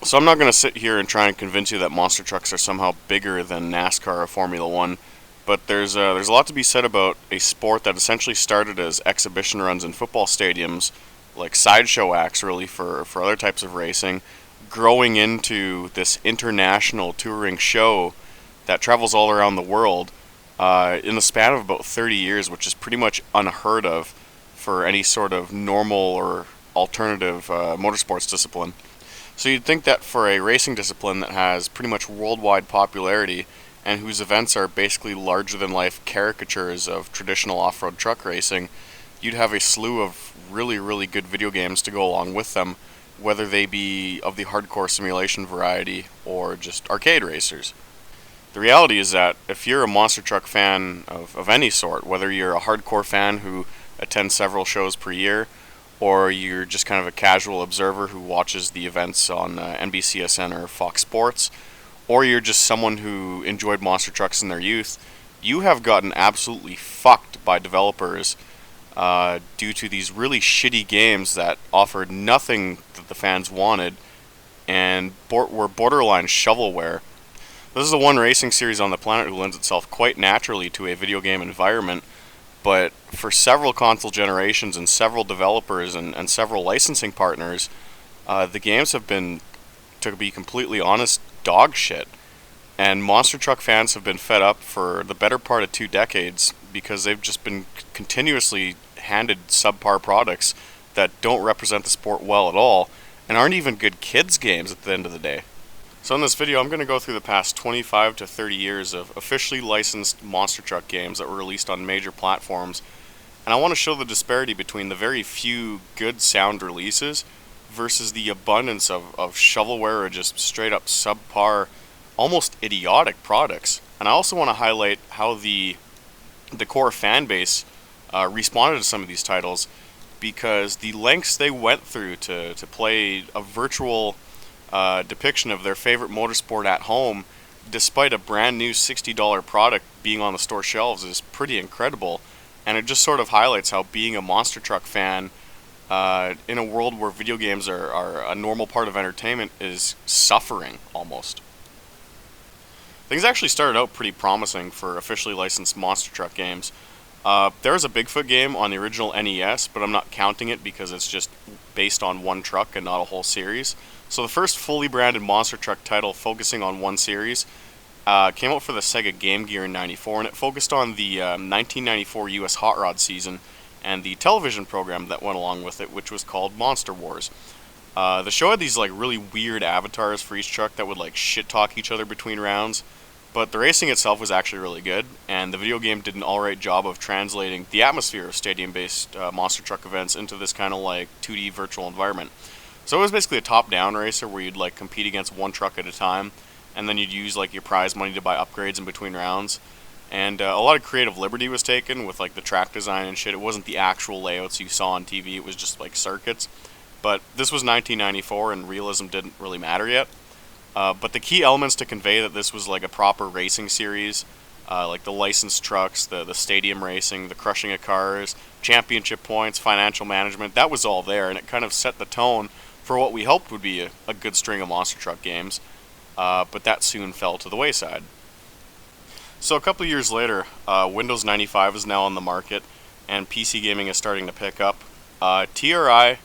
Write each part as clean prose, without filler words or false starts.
So I'm not going to sit here and try and convince you that monster trucks are somehow bigger than NASCAR or Formula One, but there's a lot to be said about a sport that essentially started as exhibition runs in football stadiums, like sideshow acts really for other types of racing, growing into this international touring show that travels all around the world in the span of about 30 years, which is pretty much unheard of for any sort of normal or alternative motorsports discipline. So you'd think that for a racing discipline that has pretty much worldwide popularity and whose events are basically larger than life caricatures of traditional off road truck racing, you'd have a slew of really, really good video games to go along with them, whether they be of the hardcore simulation variety or just arcade racers. The reality is that if you're a monster truck fan of any sort, whether you're a hardcore fan who attends several shows per year, or you're just kind of a casual observer who watches the events on NBCSN or Fox Sports, or you're just someone who enjoyed monster trucks in their youth, you have gotten absolutely fucked by developers due to these really shitty games that offered nothing that the fans wanted and were borderline shovelware. This is the one racing series on the planet who lends itself quite naturally to a video game environment, but for several console generations and several developers and several licensing partners, the games have been, to be completely honest, dog shit. And monster truck fans have been fed up for the better part of 2 decades because they've just been continuously handed subpar products that don't represent the sport well at all and aren't even good kids games at the end of the day. So in this video, I'm going to go through the past 25 to 30 years of officially licensed monster truck games that were released on major platforms, and I want to show the disparity between the very few good sound releases versus the abundance of shovelware or just straight up subpar, almost idiotic products. And I also want to highlight how the core fan base responded to some of these titles, because the lengths they went through to play a virtual depiction of their favorite motorsport at home, despite a brand new $60 product being on the store shelves, is pretty incredible. And it just sort of highlights how being a monster truck fan in a world where video games are a normal part of entertainment is suffering almost. Things actually started out pretty promising for officially licensed monster truck games. There was a Bigfoot game on the original NES, but I'm not counting it because it's just based on one truck and not a whole series. So the first fully branded monster truck title focusing on one series came out for the Sega Game Gear in '94, and it focused on the 1994 US Hot Rod season and the television program that went along with it, which was called Monster Wars. The show had these like really weird avatars for each truck that would like shit talk each other between rounds, but the racing itself was actually really good, and the video game did an alright job of translating the atmosphere of stadium-based monster truck events into this kind of like 2D virtual environment. So it was basically a top-down racer where you'd like compete against one truck at a time, and then you'd use like your prize money to buy upgrades in between rounds. And a lot of creative liberty was taken with like the track design and shit. It wasn't the actual layouts you saw on TV, it was just like circuits. But this was 1994 and realism didn't really matter yet. But the key elements to convey that this was like a proper racing series, like the licensed trucks, the stadium racing, the crushing of cars, championship points, financial management, that was all there, and it kind of set the tone for what we hoped would be a good string of monster truck games, but that soon fell to the wayside. So a couple of years later, Windows 95 is now on the market, and PC gaming is starting to pick up. TRI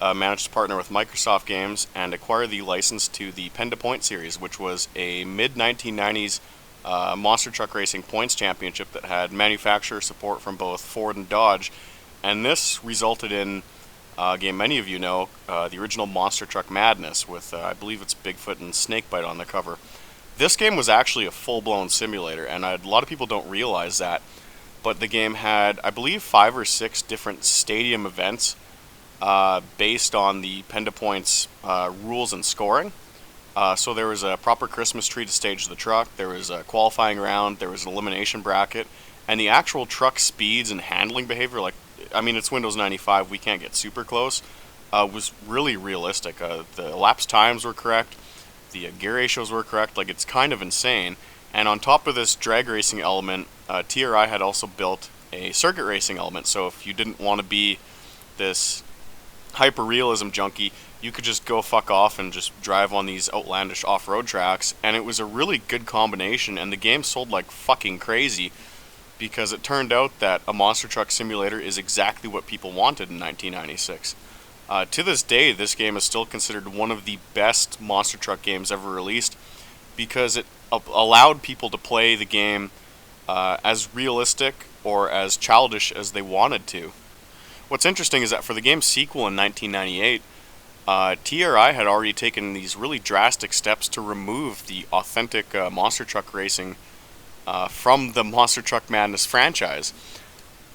managed to partner with Microsoft Games and acquire the license to the Pen to Point series, which was a mid-1990s monster truck racing points championship that had manufacturer support from both Ford and Dodge, and this resulted in a game many of you know, the original Monster Truck Madness with, I believe it's Bigfoot and Snakebite on the cover. This game was actually a full-blown simulator, and a lot of people don't realize that, but the game had, I believe, 5 or 6 different stadium events based on the Pen to Points rules and scoring. So there was a proper Christmas tree to stage the truck, there was a qualifying round, there was an elimination bracket, and the actual truck speeds and handling behavior, like, I mean, it's Windows 95, we can't get super close, was really realistic. The elapsed times were correct, the gear ratios were correct, like, it's kind of insane. And on top of this drag racing element, TRI had also built a circuit racing element, so if you didn't want to be this hyper-realism junkie, you could just go fuck off and just drive on these outlandish off-road tracks, and it was a really good combination, and the game sold like fucking crazy because it turned out that a monster truck simulator is exactly what people wanted in 1996. To this day, this game is still considered one of the best monster truck games ever released because it allowed people to play the game as realistic or as childish as they wanted to. What's interesting is that for the game's sequel in 1998, TRI had already taken these really drastic steps to remove the authentic monster truck racing from the Monster Truck Madness franchise.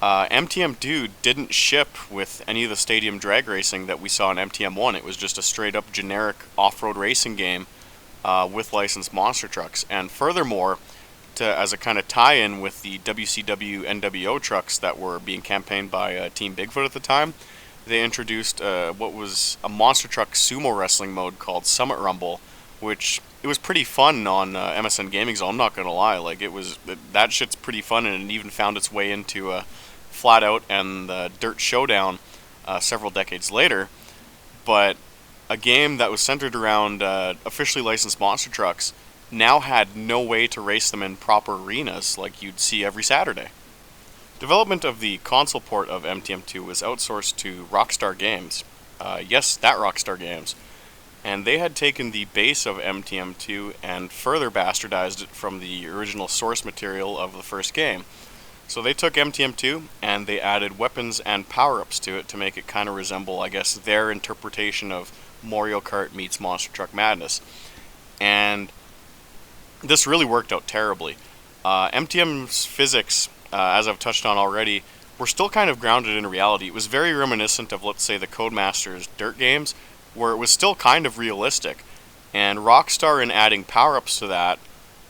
MTM2 didn't ship with any of the stadium drag racing that we saw in MTM1. It was just a straight up generic off-road racing game with licensed monster trucks. And furthermore, as a kind of tie-in with the WCW NWO trucks that were being campaigned by Team Bigfoot at the time, they introduced what was a monster truck sumo wrestling mode called Summit Rumble, which it was pretty fun on MSN Gaming Zone. I'm not gonna lie, like that shit's pretty fun, and it even found its way into Flat Out and the Dirt Showdown several decades later. But a game that was centered around officially licensed monster trucks now had no way to race them in proper arenas like you'd see every Saturday. Development of the console port of MTM2 was outsourced to Rockstar Games. Yes, that Rockstar Games. And they had taken the base of MTM2 and further bastardized it from the original source material of the first game. So they took MTM2 and they added weapons and power-ups to it to make it kind of resemble, I guess, their interpretation of Mario Kart meets Monster Truck Madness. And this really worked out terribly. MTM's physics, as I've touched on already, were still kind of grounded in reality. It was very reminiscent of, let's say, the Codemasters Dirt games, where it was still kind of realistic. And Rockstar, in adding power-ups to that,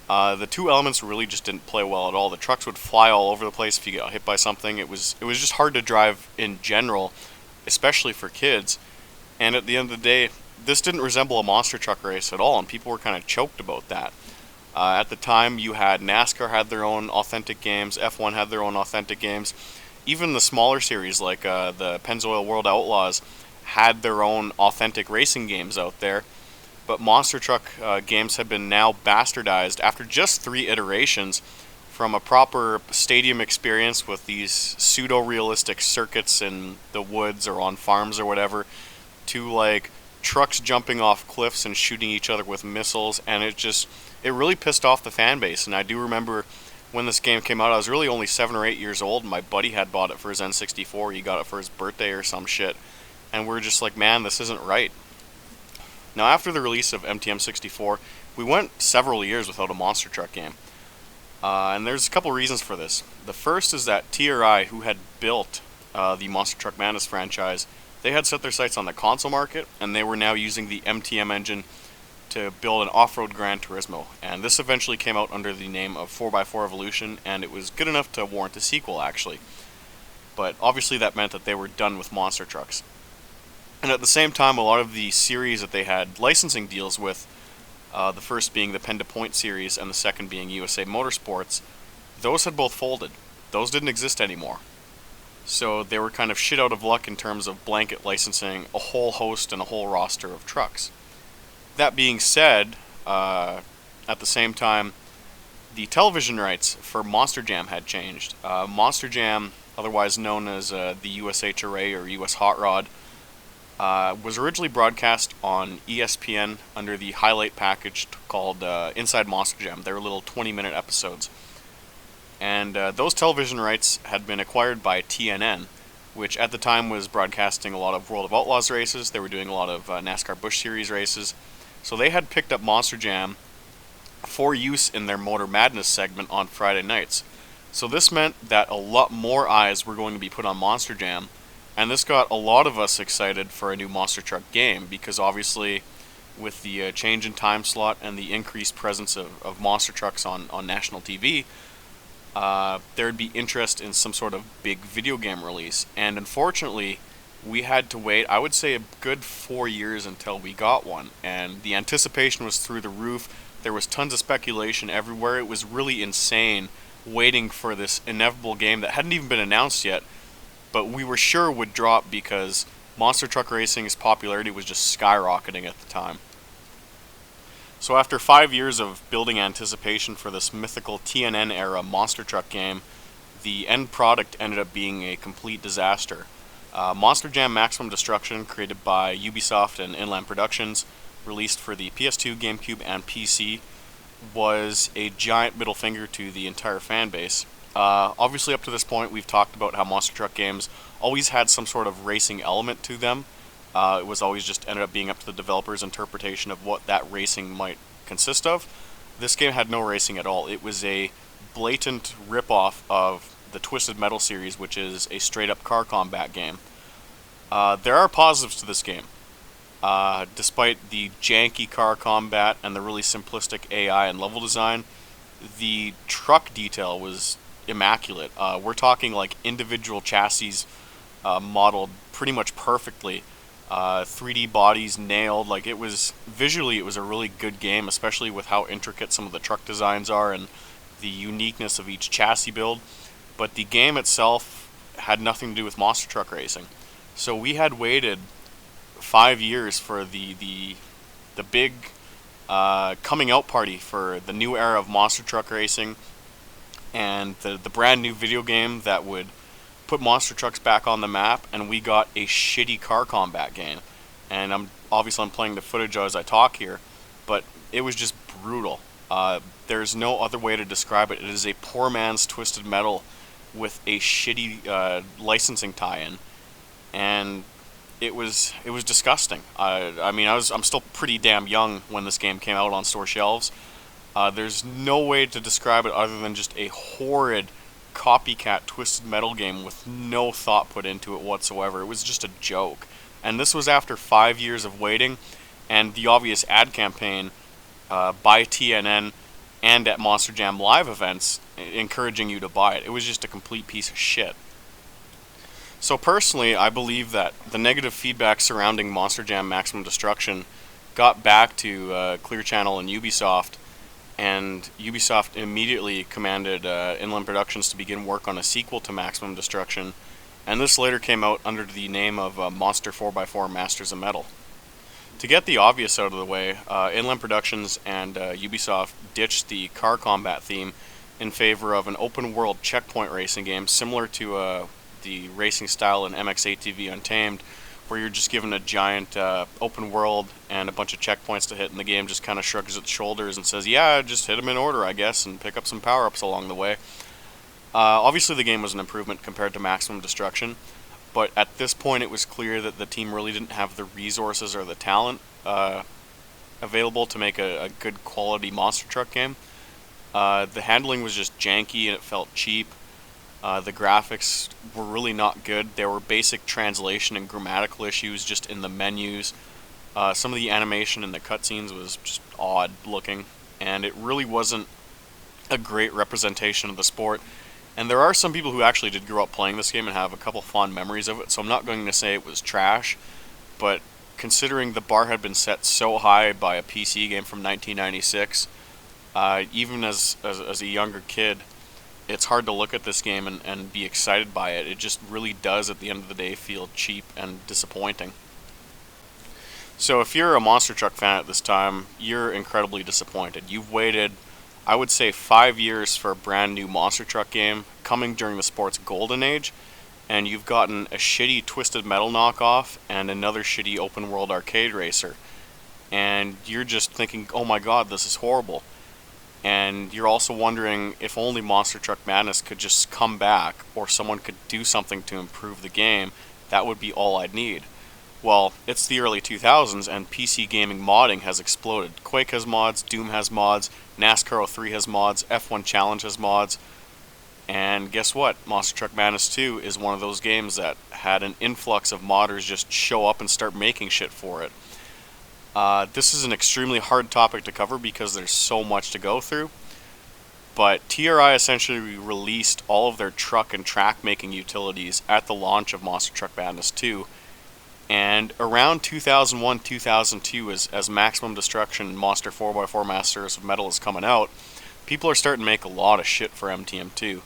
the two elements really just didn't play well at all. The trucks would fly all over the place if you got hit by something. It was just hard to drive in general, especially for kids. And at the end of the day, this didn't resemble a monster truck race at all, and people were kind of choked about that. At the time, you had NASCAR had their own authentic games, F1 had their own authentic games. Even the smaller series, like the Pennzoil World Outlaws, had their own authentic racing games out there. But monster truck games have been now bastardized after just 3 iterations, from a proper stadium experience with these pseudo-realistic circuits in the woods or on farms or whatever, to like trucks jumping off cliffs and shooting each other with missiles, and it really pissed off the fan base. And I do remember when this game came out, I was really only 7 or 8 years old, and my buddy had bought it for his N64. He got it for his birthday or some shit, and we're just like, man, this isn't right. Now, after the release of MTM 64, we went several years without a monster truck game. And there's a couple reasons for this. The first is that TRI, who had built the Monster Truck Madness franchise, they had set their sights on the console market, and they were now using the MTM engine to build an off-road Gran Turismo. And this eventually came out under the name of 4x4 Evolution, and it was good enough to warrant a sequel, actually. But obviously that meant that they were done with monster trucks. And at the same time, a lot of the series that they had licensing deals with, the first being the Pen to Point series and the second being USA Motorsports, those had both folded. Those didn't exist anymore. So they were kind of shit out of luck in terms of blanket licensing a whole host and a whole roster of trucks. That being said, at the same time, the television rights for Monster Jam had changed. Monster Jam, otherwise known as the USHRA or US Hot Rod, was originally broadcast on ESPN under the highlight package called Inside Monster Jam. They were little 20-minute episodes. And those television rights had been acquired by TNN, which at the time was broadcasting a lot of World of Outlaws races. They were doing a lot of NASCAR Busch Series races. So they had picked up Monster Jam for use in their Motor Madness segment on Friday nights. So this meant that a lot more eyes were going to be put on Monster Jam, and this got a lot of us excited for a new Monster Truck game, because obviously with the change in time slot and the increased presence of monster trucks on national TV, there'd be interest in some sort of big video game release. And unfortunately, we had to wait, I would say, a good 4 years until we got one. And the anticipation was through the roof. There was tons of speculation everywhere. It was really insane waiting for this inevitable game that hadn't even been announced yet, but we were sure would drop because monster truck racing's popularity was just skyrocketing at the time. So after 5 years of building anticipation for this mythical TNN era monster truck game, the end product ended up being a complete disaster. Monster Jam Maximum Destruction, created by Ubisoft and Inland Productions, released for the PS2, GameCube, and PC, was a giant middle finger to the entire fan base. Obviously, up to this point, we've talked about how monster truck games always had some sort of racing element to them. It was always just ended up being up to the developer's interpretation of what that racing might consist of. This game had no racing at all. It was a blatant ripoff of the Twisted Metal series, which is a straight-up car combat game. There are positives to this game. Despite the janky car combat and the really simplistic AI and level design, the truck detail was immaculate. We're talking like individual chassis modeled pretty much perfectly. 3D bodies nailed. Like, it was visually, it was a really good game, especially with how intricate some of the truck designs are and the uniqueness of each chassis build. But the game itself had nothing to do with monster truck racing. So we had waited 5 years for the big coming out party for the new era of monster truck racing, and the brand new video game that would put monster trucks back on the map, and we got a shitty car combat game. And I'm playing the footage as I talk here, but it was just brutal. There's no other way to describe it. It is a poor man's Twisted Metal with a shitty licensing tie-in, and it was disgusting. I'm still pretty damn young when this game came out on store shelves. There's no way to describe it other than just a horrid copycat Twisted Metal game with no thought put into it whatsoever. It was just a joke. And this was after 5 years of waiting and the obvious ad campaign by TNN and at Monster Jam live events encouraging you to buy it. It was just a complete piece of shit. So personally, I believe that the negative feedback surrounding Monster Jam Maximum Destruction got back to Clear Channel and Ubisoft, and Ubisoft immediately commanded Inland Productions to begin work on a sequel to Maximum Destruction, and this later came out under the name of Monster 4x4 Masters of Metal. To get the obvious out of the way, Inland Productions and Ubisoft ditched the car combat theme in favor of an open-world checkpoint racing game similar to the racing style in MX-ATV Untamed, where you're just given a giant open world and a bunch of checkpoints to hit, and the game just kind of shrugs its shoulders and says, yeah, just hit them in order, I guess, and pick up some power-ups along the way. Obviously, the game was an improvement compared to Maximum Destruction, but at this point it was clear that the team really didn't have the resources or the talent available to make a good quality monster truck game. The handling was just janky and it felt cheap. The graphics were really not good. There were basic translation and grammatical issues just in the menus. Some of the animation in the cutscenes was just odd looking, and it really wasn't a great representation of the sport. And there are some people who actually did grow up playing this game and have a couple fond memories of it, so I'm not going to say it was trash, but considering the bar had been set so high by a PC game from 1996, even as a younger kid, it's hard to look at this game and be excited by it. It just really does, at the end of the day, feel cheap and disappointing. So if you're a monster truck fan at this time, you're incredibly disappointed. You've waited, I would say, 5 years for a brand new monster truck game coming during the sport's golden age, and you've gotten a shitty Twisted Metal knockoff and another shitty open world arcade racer. And you're just thinking, oh my god, this is horrible. And you're also wondering if only Monster Truck Madness could just come back, or someone could do something to improve the game. That would be all I'd need. Well, it's the early 2000s, and PC gaming modding has exploded. Quake has mods, Doom has mods, NASCAR 03 has mods, F1 Challenge has mods, and guess what? Monster Truck Madness 2 is one of those games that had an influx of modders just show up and start making shit for it. This is an extremely hard topic to cover because there's so much to go through, but TRI essentially released all of their truck and track making utilities at the launch of Monster Truck Madness 2, and around 2001-2002, as Maximum Destruction and Monster 4x4 Masters of Metal is coming out, people are starting to make a lot of shit for MTM2.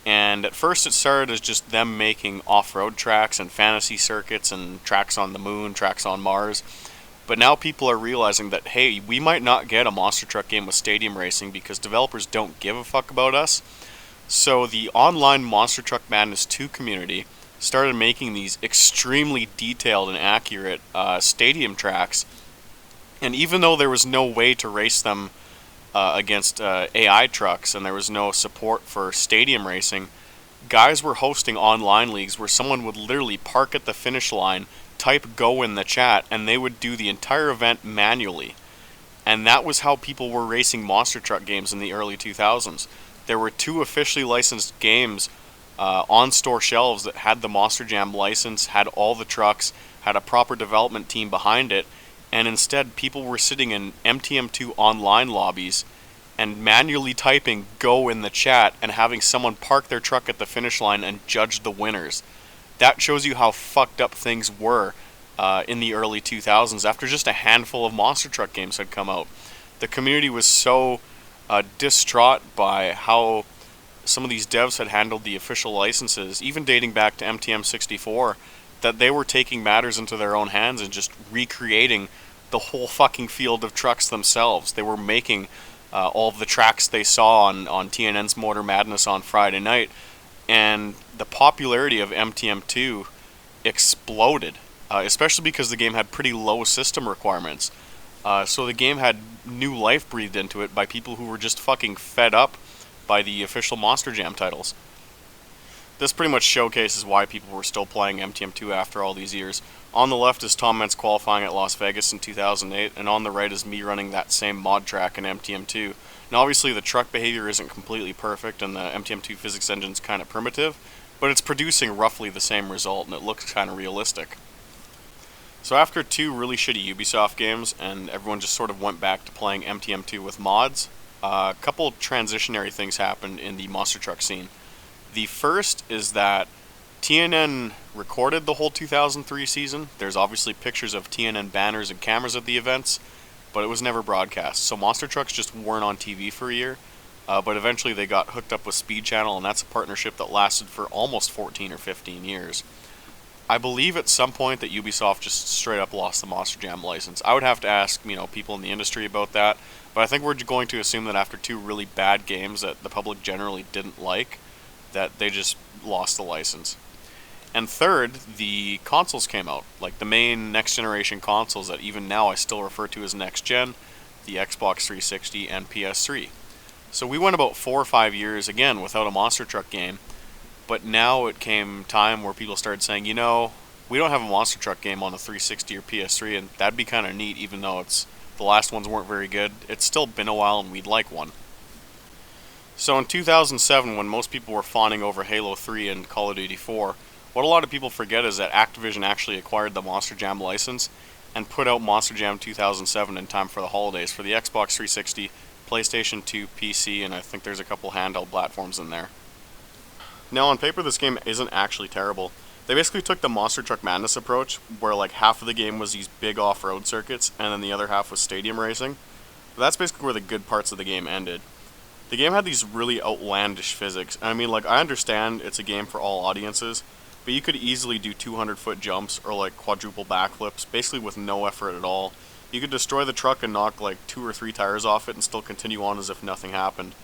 And at first it started as just them making off-road tracks and fantasy circuits and tracks on the moon, tracks on Mars. But now people are realizing that, hey, we might not get a monster truck game with stadium racing because developers don't give a fuck about us. So the online Monster Truck Madness 2 community started making these extremely detailed and accurate stadium tracks. And even though there was no way to race them against AI trucks and there was no support for stadium racing, guys were hosting online leagues where someone would literally park at the finish line, type go in the chat, and they would do the entire event manually. And that was how people were racing monster truck games in the early 2000s. There were 2 officially licensed games on store shelves that had the Monster Jam license, had all the trucks, had a proper development team behind it, and instead people were sitting in MTM2 online lobbies and manually typing go in the chat and having someone park their truck at the finish line and judge the winners. That shows you how fucked up things were in the early 2000s after just a handful of monster truck games had come out. The community was so distraught by how some of these devs had handled the official licenses, even dating back to MTM64, that they were taking matters into their own hands and just recreating the whole fucking field of trucks themselves. They were making all of the tracks they saw on TNN's Motor Madness on Friday night, and the popularity of MTM2 exploded, especially because the game had pretty low system requirements. So the game had new life breathed into it by people who were just fucking fed up by the official Monster Jam titles. This pretty much showcases why people were still playing MTM2 after all these years. On the left is Tom Mentz qualifying at Las Vegas in 2008, and on the right is me running that same mod track in MTM2. Now obviously the truck behavior isn't completely perfect and the MTM2 physics engine's kind of primitive, but it's producing roughly the same result and it looks kind of realistic. So after 2 really shitty Ubisoft games and everyone just sort of went back to playing MTM2 with mods, a couple transitionary things happened in the monster truck scene. The first is that TNN recorded the whole 2003 season. There's obviously pictures of TNN banners and cameras at the events, but it was never broadcast. So monster trucks just weren't on TV for a year, but eventually they got hooked up with Speed Channel, and that's a partnership that lasted for almost 14 or 15 years. I believe at some point that Ubisoft just straight up lost the Monster Jam license. I would have to ask, people in the industry about that, but I think we're going to assume that after 2 really bad games that the public generally didn't like, that they just lost the license. And third, the consoles came out, like the main next generation consoles that even now I still refer to as next gen, the Xbox 360 and PS3. So we went about 4 or 5 years again without a monster truck game. But now it came time where people started saying, we don't have a monster truck game on the 360 or PS3, and that'd be kind of neat, even though the last ones weren't very good. It's still been a while, and we'd like one. So in 2007, when most people were fawning over Halo 3 and Call of Duty 4, what a lot of people forget is that Activision actually acquired the Monster Jam license and put out Monster Jam 2007 in time for the holidays for the Xbox 360, PlayStation 2, PC, and I think there's a couple handheld platforms in there. Now, on paper, this game isn't actually terrible. They basically took the Monster Truck Madness approach, where like half of the game was these big off-road circuits, and then the other half was stadium racing. But that's basically where the good parts of the game ended. The game had these really outlandish physics. I mean, I understand it's a game for all audiences, but you could easily do 200-foot jumps or quadruple backflips, basically with no effort at all. You could destroy the truck and knock 2 or 3 tires off it and still continue on as if nothing happened.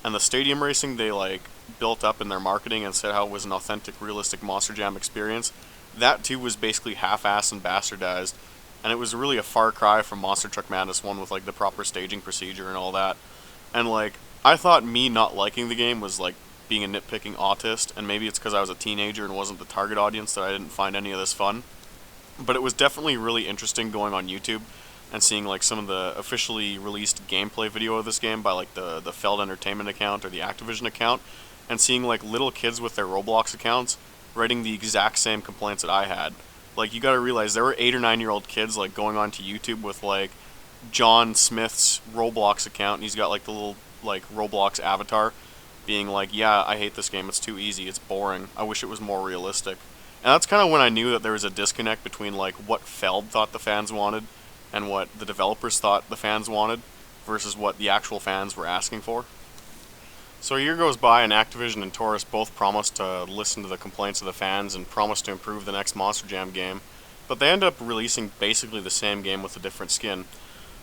And the stadium racing they built up in their marketing and said how it was an authentic, realistic Monster Jam experience, that too was basically half-assed and bastardized, and it was really a far cry from Monster Truck Madness 1 with the proper staging procedure and all that. And I thought me not liking the game was being a nitpicking autist, and maybe it's because I was a teenager and wasn't the target audience that I didn't find any of this fun. But it was definitely really interesting going on YouTube and seeing some of the officially released gameplay video of this game by the Feld Entertainment account or the Activision account, and seeing little kids with their Roblox accounts writing the exact same complaints that I had. You gotta realize there were 8 or 9-year-old kids going onto YouTube with John Smith's Roblox account, and he's got the little Roblox avatar being yeah, I hate this game, it's too easy, it's boring, I wish it was more realistic. And that's kind of when I knew that there was a disconnect between what Feld thought the fans wanted and what the developers thought the fans wanted versus what the actual fans were asking for. So a year goes by, and Activision and Taurus both promise to listen to the complaints of the fans and promise to improve the next Monster Jam game, but they end up releasing basically the same game with a different skin.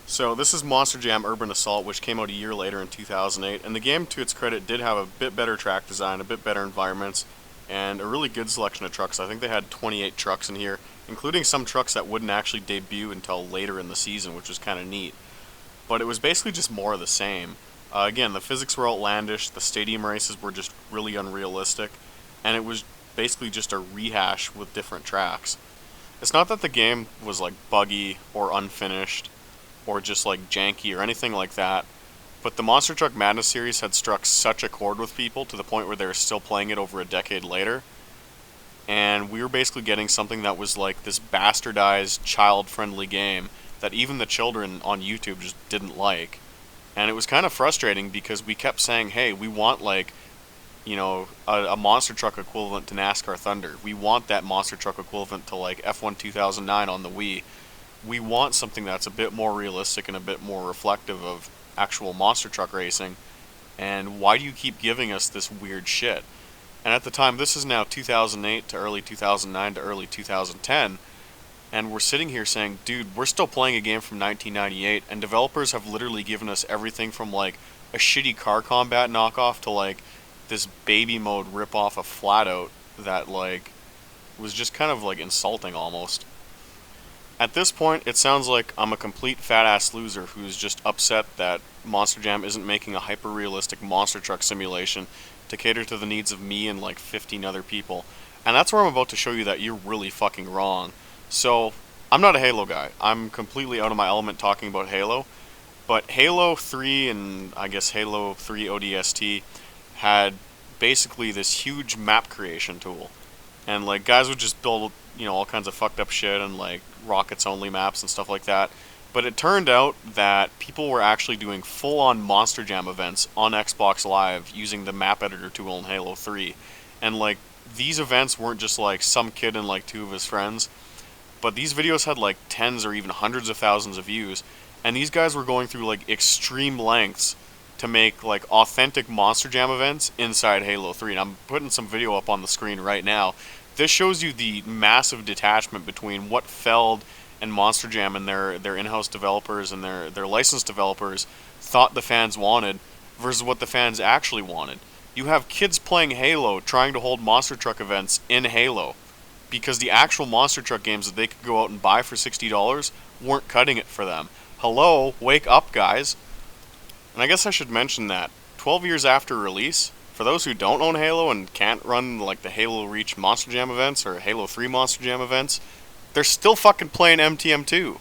So this is Monster Jam Urban Assault, which came out a year later in 2008, and the game, to its credit, did have a bit better track design, a bit better environments, and a really good selection of trucks. I think they had 28 trucks in here, including some trucks that wouldn't actually debut until later in the season, which was kind of neat. But it was basically just more of the same. Again, the physics were outlandish, the stadium races were just really unrealistic, and it was basically just a rehash with different tracks. It's not that the game was like buggy or unfinished or just like janky or anything like that, but the Monster Truck Madness series had struck such a chord with people to the point where they were still playing it over a decade later, and we were basically getting something that was like this bastardized, child-friendly game that even the children on YouTube just didn't like. And it was kind of frustrating because we kept saying, hey, we want like, a monster truck equivalent to NASCAR Thunder. We want that monster truck equivalent to like F1 2009 on the Wii. We want something that's a bit more realistic and a bit more reflective of actual monster truck racing. And why do you keep giving us this weird shit? And at the time, this is now 2008 to early 2009 to early 2010, and we're sitting here saying, dude, we're still playing a game from 1998, and developers have literally given us everything from like a shitty car combat knockoff to like this baby mode ripoff of Flatout that like was just kind of like insulting almost. At this point, it sounds like I'm a complete fat ass loser who's just upset that Monster Jam isn't making a hyper realistic monster truck simulation to cater to the needs of me and like 15 other people. And that's where I'm about to show you that you're really fucking wrong. So, I'm not a Halo guy. I'm completely out of my element talking about Halo. But Halo 3 and I guess Halo 3 ODST had basically this huge map creation tool. And like guys would just build, all kinds of fucked up shit and like rockets only maps and stuff like that. But it turned out that people were actually doing full-on Monster Jam events on Xbox Live using the map editor tool in Halo 3. And like these events weren't just like some kid and like two of his friends. But these videos had like tens or even hundreds of thousands of views, and these guys were going through like extreme lengths to make like authentic Monster Jam events inside Halo 3. And I'm putting some video up on the screen right now. This shows you the massive detachment between what Feld and Monster Jam and their in-house developers and their licensed developers thought the fans wanted versus what the fans actually wanted. You have kids playing Halo trying to hold monster truck events in Halo, because the actual monster truck games that they could go out and buy for $60 weren't cutting it for them. Hello, wake up, guys. And I guess I should mention that 12 years after release, for those who don't own Halo and can't run like the Halo Reach Monster Jam events or Halo 3 Monster Jam events, they're still fucking playing MTM2.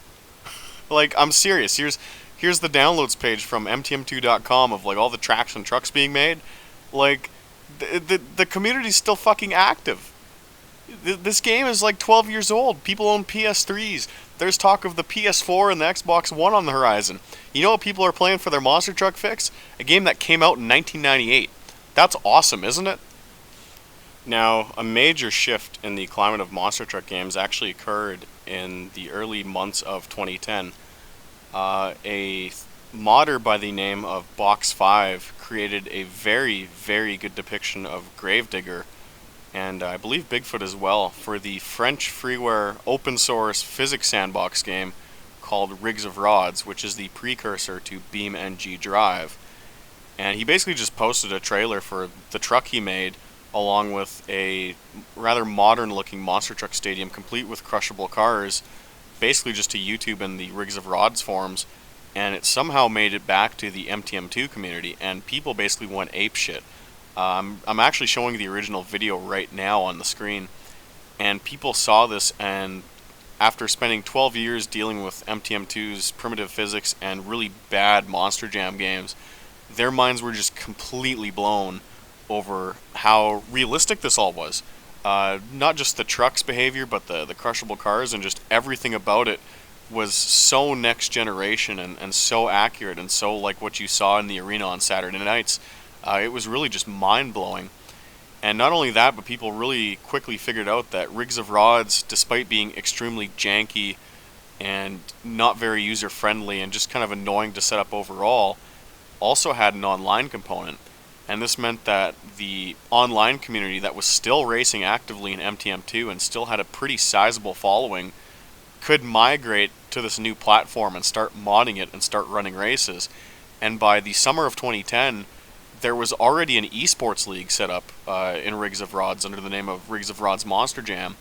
Like, I'm serious. Here's the downloads page from MTM2.com of like all the tracks and trucks being made. Like, the community's still fucking active. This game is like 12 years old. People own PS3s. There's talk of the PS4 and the Xbox One on the horizon. You know what people are playing for their Monster Truck fix? A game that came out in 1998. That's awesome, isn't it? Now, a major shift in the climate of Monster Truck games actually occurred in the early months of 2010. A modder by the name of Box5 created a very, very good depiction of Gravedigger, and I believe Bigfoot as well, for the French freeware open source physics sandbox game called Rigs of Rods, which is the precursor to BeamNG Drive. And he basically just posted a trailer for the truck he made, along with a rather modern looking monster truck stadium complete with crushable cars, basically just to YouTube and the Rigs of Rods forums, and it somehow made it back to the MTM2 community, and people basically went apeshit. I'm actually showing the original video right now on the screen, and people saw this, and after spending 12 years dealing with MTM2's primitive physics and really bad Monster Jam games, their minds were just completely blown over how realistic this all was. Not just the truck's behavior, but the crushable cars and just everything about it was so next generation and so accurate and so like what you saw in the arena on Saturday nights. It was really just mind-blowing. And not only that, but people really quickly figured out that Rigs of Rods, despite being extremely janky and not very user-friendly and just kind of annoying to set up overall, also had an online component. And this meant that the online community that was still racing actively in MTM2 and still had a pretty sizable following could migrate to this new platform and start modding it and start running races. And by the summer of 2010, there was already an esports league set up in Rigs of Rods under the name of Rigs of Rods Monster Jam.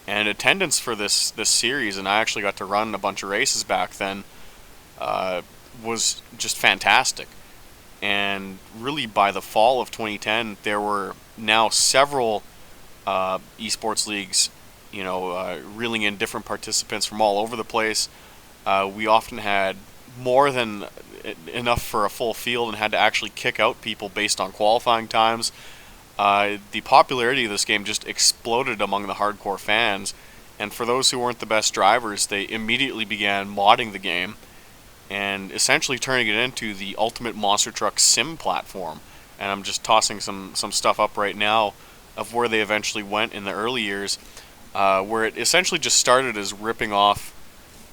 And attendance for this series, and I actually got to run a bunch of races back then, was just fantastic. And really, by the fall of 2010, there were now several esports leagues, reeling in different participants from all over the place. We often had more than enough for a full field and had to actually kick out people based on qualifying times. The popularity of this game just exploded among the hardcore fans, and for those who weren't the best drivers, they immediately began modding the game and essentially turning it into the ultimate monster truck sim platform. And I'm just tossing some stuff up right now of where they eventually went in the early years, where it essentially just started as ripping off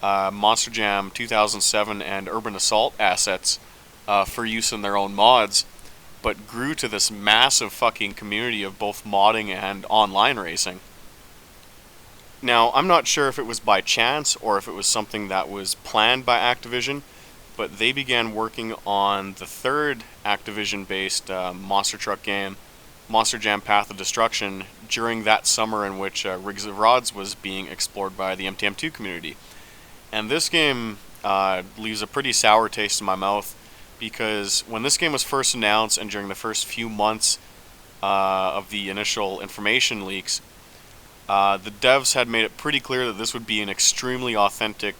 Monster Jam 2007 and Urban Assault assets for use in their own mods, but grew to this massive fucking community of both modding and online racing. Now, I'm not sure if it was by chance or if it was something that was planned by Activision, but they began working on the third Activision-based monster truck game, Monster Jam Path of Destruction, during that summer in which Rigs of Rods was being explored by the MTM2 community. And this game leaves a pretty sour taste in my mouth, because when this game was first announced and during the first few months of the initial information leaks, the devs had made it pretty clear that this would be an extremely authentic,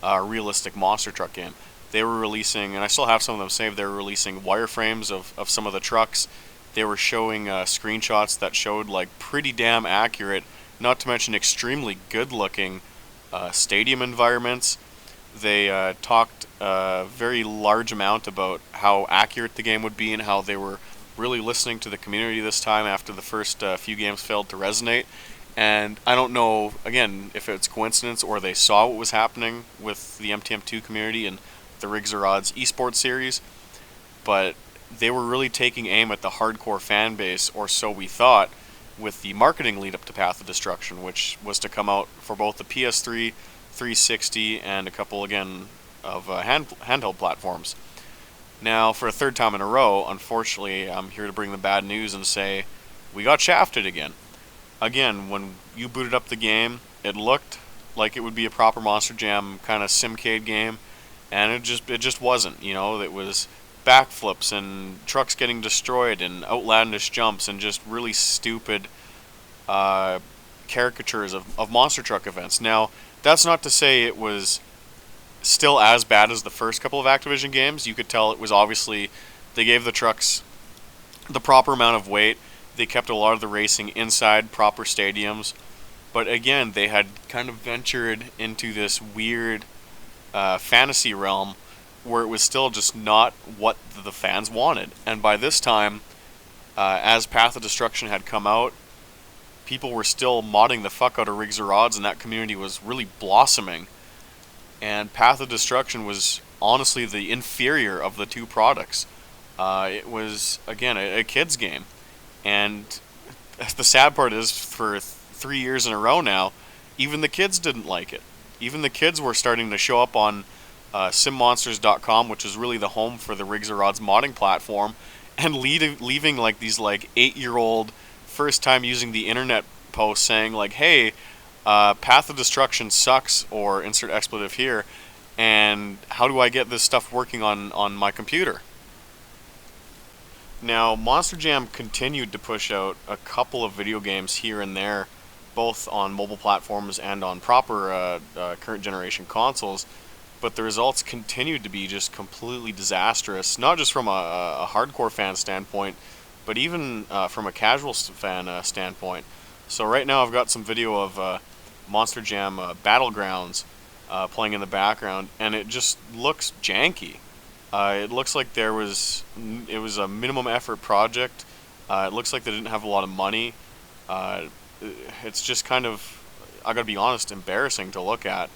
realistic monster truck game. They were releasing, and I still have some of them saved, they were releasing wireframes of some of the trucks. They were showing screenshots that showed like pretty damn accurate, not to mention extremely good looking stadium environments. They talked a very large amount about how accurate the game would be and how they were really listening to the community this time after the first few games failed to resonate. And I don't know, again, if it's coincidence or they saw what was happening with the MTM2 community and the Rigs or Odds esports series, but they were really taking aim at the hardcore fan base, or so we thought, with the marketing lead up to Path of Destruction, which was to come out for both the PS3, 360, and a couple, again, of handheld platforms. Now, for a third time in a row, unfortunately, I'm here to bring the bad news and say we got shafted again. Again, when you booted up the game, it looked like it would be a proper Monster Jam kind of simcade game, and it just wasn't. It was backflips and trucks getting destroyed and outlandish jumps and just really stupid caricatures of monster truck events. Now, that's not to say it was still as bad as the first couple of Activision games. You could tell it was obviously, they gave the trucks the proper amount of weight. They kept a lot of the racing inside proper stadiums. But again, they had kind of ventured into this weird fantasy realm where it was still just not what the fans wanted. And by this time, as Path of Destruction had come out, people were still modding the fuck out of Rigs or Odds, and that community was really blossoming. And Path of Destruction was honestly the inferior of the two products. It was, again, a kid's game. And the sad part is, for 3 years in a row now, even the kids didn't like it. Even the kids were starting to show up on simmonsters.com, which is really the home for the Rigs or Rods modding platform, and leaving like these like 8-year-old first time using the internet posts saying like, hey, Path of Destruction sucks, or insert expletive here, and how do I get this stuff working on my computer? Now, Monster Jam continued to push out a couple of video games here and there, both on mobile platforms and on proper current generation consoles, but the results continued to be just completely disastrous, not just from a hardcore fan standpoint, but even from a casual fan standpoint. So right now I've got some video of Monster Jam Battlegrounds playing in the background, and it just looks janky. It looks like it was a minimum effort project. It looks like they didn't have a lot of money. It's just kind of, I gotta be honest, embarrassing to look at.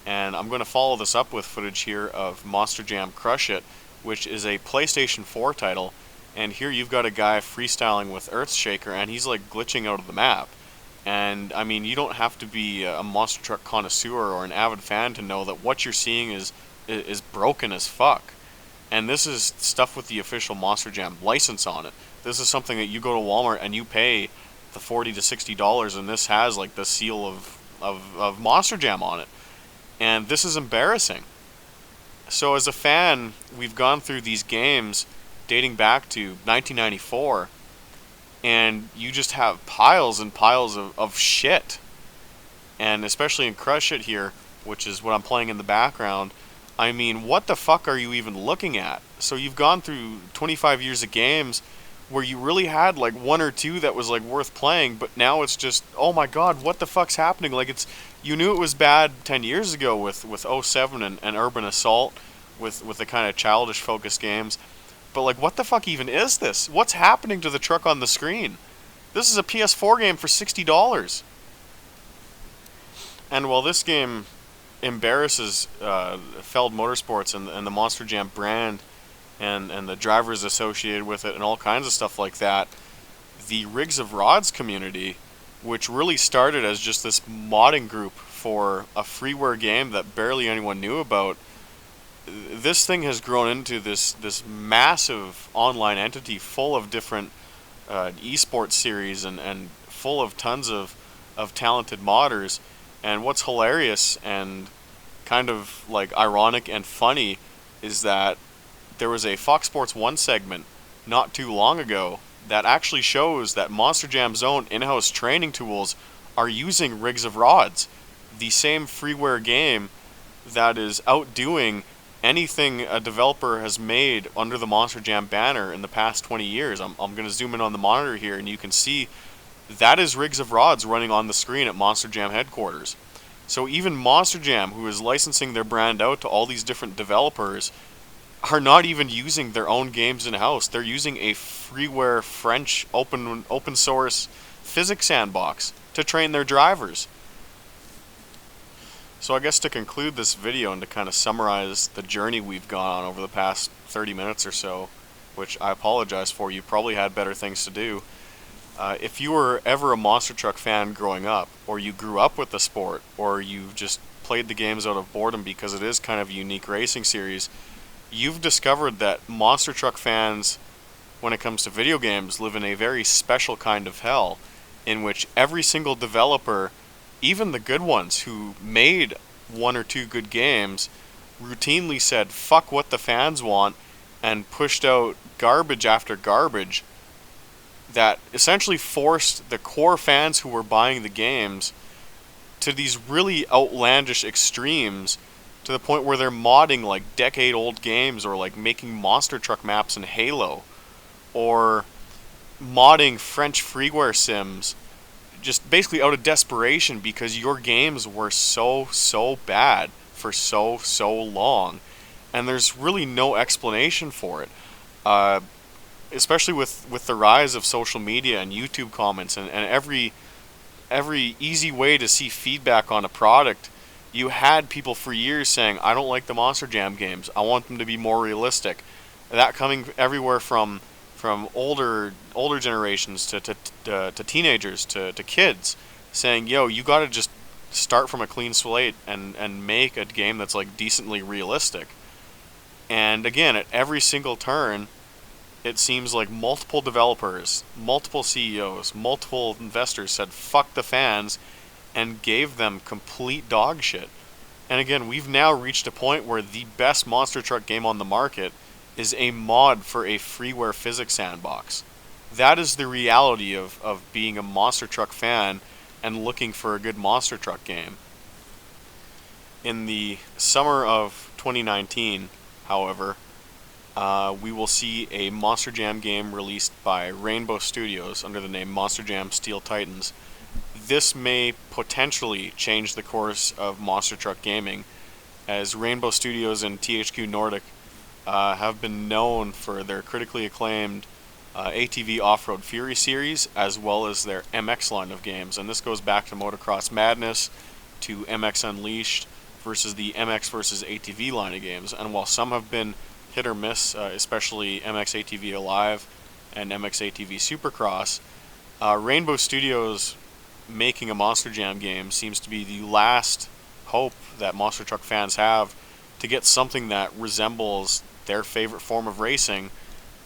And I'm going to follow this up with footage here of Monster Jam Crush It, which is a PlayStation 4 title. And here you've got a guy freestyling with Earthshaker, and he's like glitching out of the map. And I mean, you don't have to be a monster truck connoisseur or an avid fan to know that what you're seeing is broken as fuck. And this is stuff with the official Monster Jam license on it. This is something that you go to Walmart and you pay the $40 to $60, and this has like the seal of Monster Jam on it. And this is embarrassing. So as a fan, we've gone through these games dating back to 1994, and you just have piles and piles of shit. And especially in Crush It here, which is what I'm playing in the background, I mean, what the fuck are you even looking at? So you've gone through 25 years of games where you really had like one or two that was like worth playing, but now it's just, oh my god, what the fuck's happening? Like, it's, you knew it was bad 10 years ago with '07 and Urban Assault, with the kind of childish focused games. But like, what the fuck even is this? What's happening to the truck on the screen? This is a PS4 game for $60. And while this game embarrasses Feld Motorsports and the Monster Jam brand and the drivers associated with it and all kinds of stuff like that, the Rigs of Rods community, which really started as just this modding group for a freeware game that barely anyone knew about, this thing has grown into this massive online entity full of different esports series and full of tons of talented modders. And what's hilarious and kind of like ironic and funny is that there was a Fox Sports 1 segment not too long ago that actually shows that Monster Jam's own in-house training tools are using Rigs of Rods, the same freeware game that is outdoing anything a developer has made under the Monster Jam banner in the past 20 years. I'm going to zoom in on the monitor here, and you can see that is Rigs of Rods running on the screen at Monster Jam headquarters. So even Monster Jam, who is licensing their brand out to all these different developers, are not even using their own games in-house. They're using a freeware French open source physics sandbox to train their drivers. So I guess to conclude this video and to kind of summarize the journey we've gone on over the past 30 minutes or so, which I apologize for, you probably had better things to do. If you were ever a Monster Truck fan growing up, or you grew up with the sport, or you've just played the games out of boredom because it is kind of a unique racing series, you've discovered that Monster Truck fans, when it comes to video games, live in a very special kind of hell, in which every single developer, even the good ones who made one or two good games, routinely said fuck what the fans want and pushed out garbage after garbage that essentially forced the core fans who were buying the games to these really outlandish extremes, to the point where they're modding like decade-old games, or like making monster truck maps in Halo, or modding French freeware sims, just basically out of desperation because your games were so bad for so long, and there's really no explanation for it. Especially with the rise of social media and YouTube comments and every easy way to see feedback on a product, you had people for years saying, I don't like the Monster Jam games, I want them to be more realistic. That coming everywhere from older generations to teenagers to kids, saying, yo, you gotta just start from a clean slate and make a game that's like decently realistic. And again, at every single turn, it seems like multiple developers, multiple CEOs, multiple investors said fuck the fans and gave them complete dog shit. And again, we've now reached a point where the best monster truck game on the market is a mod for a freeware physics sandbox. That is the reality of being a monster truck fan and looking for a good monster truck game. In the summer of 2019, however, we will see a Monster Jam game released by Rainbow Studios under the name Monster Jam Steel Titans. This may potentially change the course of monster truck gaming, as Rainbow Studios and THQ Nordic have been known for their critically acclaimed ATV Off-Road Fury series, as well as their MX line of games. And this goes back to Motocross Madness, to MX Unleashed, versus the MX versus ATV line of games. And while some have been hit or miss, especially MX ATV Alive, and MX-ATV Supercross, Rainbow Studios making a Monster Jam game seems to be the last hope that monster truck fans have to get something that resembles their favorite form of racing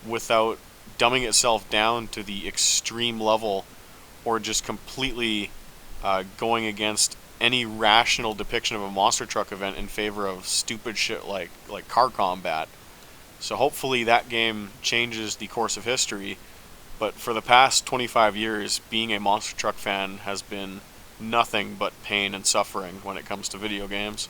without dumbing itself down to the extreme level or just completely going against any rational depiction of a monster truck event in favor of stupid shit like car combat. So hopefully that game changes the course of history. But for the past 25 years, being a monster truck fan has been nothing but pain and suffering when it comes to video games.